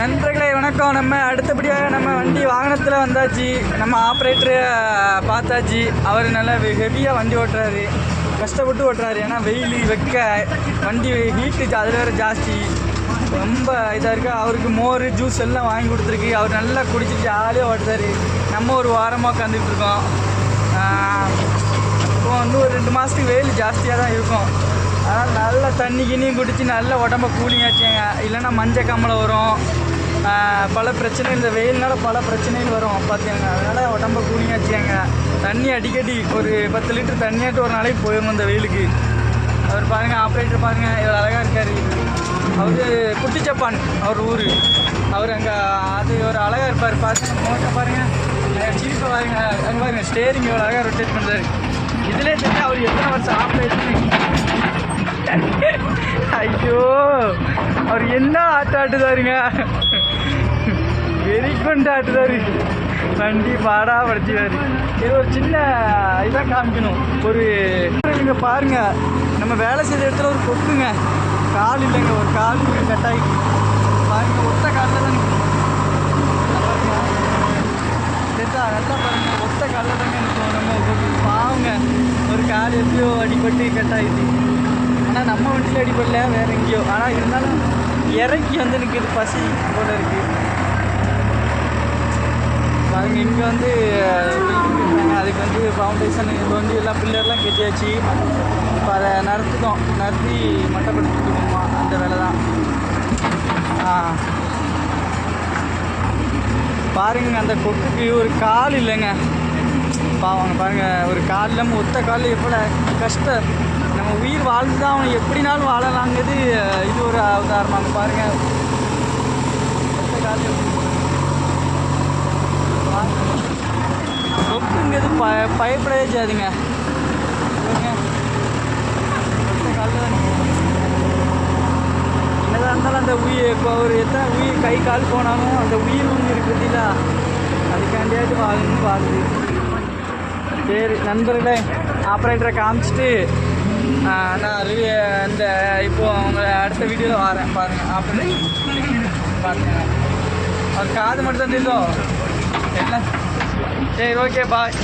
நண்பர்களே வணக்கம். நம்ம அடுத்தபடியாக நம்ம வண்டி வாகனத்தில் வந்தாச்சு. நம்ம ஆப்ரேட்டரை பார்த்தாச்சு. அவர் நல்லா ஹெவியாக வண்டி ஓட்டுறாரு, கஷ்டப்பட்டு ஓட்டுறாரு. ஏன்னா வெயில் வைக்க வண்டி ஹீட்டு அதில் வேறு ஜாஸ்தி, ரொம்ப இதாக இருக்குது. அவருக்கு மோர் ஜூஸ் எல்லாம் வாங்கி கொடுத்துருக்கு. அவர் நல்லா குடிச்சிட்டு ஜாலியாக ஓட்டுறாரு. நம்ம ஒரு வாரமாக உட்காந்துக்கிட்டு இருக்கோம். இப்போ இன்னும் ஒரு 2 மாதத்துக்கு வெயில் ஜாஸ்தியாக தான் இருக்கும். அதனால் நல்லா தண்ணி கிண்ணியும் குடித்து நல்லா உடம்ப கூலிங் ஆச்சுங்க. இல்லைன்னா மஞ்சள் காமலை வரும், பல பிரச்சனை. இந்த வெயில்னால பல பிரச்சனைகள் வரும் பார்த்துங்க. அதனால் உடம்ப கூலிங் ஆச்சுங்க. தண்ணி அடிக்கடி ஒரு 10 லிட்டர் தண்ணியாட்டு ஒரு நாளைக்கு போயிடும் இந்த வெயிலுக்கு. அவர் பாருங்கள், ஆப்ரேட்டர் பாருங்கள், இவர் அழகாக இருக்கார். அவர் குட்டிச்சப்பான் அவர் ஊர். அவர் அங்கே அது ஒரு அழகாக இருப்பார். பார்த்து மோட்டை பாருங்கள், சீப்பை பாருங்க, அங்கே பாருங்கள் ஸ்டேரிங் இவ்வளோ அழகாக ரொட்டேட் பண்ணுறாரு. இதிலே தெரிஞ்சு அவர் எத்தனை வருஷம் ஆப்ரேட்டர். ஐயோ, அவர் என்ன ஆட்டாட்டுதாருங்க, வெறி கொண்டு ஆட்டுதாரு. வண்டி பாடா படுத்திவாரு. இது ஒரு சின்ன இதாக காமிக்கணும். ஒரு இங்கே பாருங்க, நம்ம வேலை செய்த இடத்துல ஒரு கொக்குங்க, கால் இல்லைங்க, ஒரு கால் கட்டாயி பாருங்க. ஒத்த காலில் தான் நல்லா பாருங்க, ஒத்த காலில் தாங்க இருக்கும். நம்ம பாவங்க, ஒரு கால் எப்படியோ அடிபட்டு கட்டாயிடுச்சு. ஆனால் நம்ம வண்டியில் அடிப்படல, வேறு எங்கேயோ. ஆனால் இருந்தாலும் இறக்கி வந்து நிற்கிது, பசி போல இருக்குது பாருங்க. இங்கே வந்து அதுக்கு வந்து ஃபவுண்டேஷன் இப்போ வந்து எல்லாம் பில்லர்லாம் கட்டியாச்சு. இப்போ அதை நடத்தி மட்டப்படுத்திட்டுமா அந்த வேலை தான். பாருங்க, அந்த கொக்குக்கு ஒரு கால் இல்லைங்க, பாவங்க பாருங்கள். ஒரு கால் இல்லாமல் ஒத்த கால் எவ்வளோ கஷ்டம். நம்ம உயிர் வாழ்ந்து தான் அவனை எப்படினாலும் வாழலாங்கிறது இது ஒரு உதாரணம். பாருங்கள், ஒத்த கால் கொக்குங்கிறது பயப்படவே செய்யாதுங்க. ஒத்த காலில் தான் என்னதான் இருந்தாலும் அந்த உயிர், இப்போ ஒரு எத்தனை உயிர் கை கால் போனாலும் அந்த உயிர் ஒன்று இருக்குதுல்ல, அதுக்காண்டியாவது வாழுது. சரி நண்பர்களே, ஆப்ரேட்டரை காமிச்சிட்டு நான் இந்த இப்போது அவங்க அடுத்த வீடியோவில் வரேன். பாருங்கள், ஆப்ரேட்டர் பாருங்கள், அவர் காது மட்டும் தான் தெரியும் எல்லாம். சரி, ஓகே, பாய்.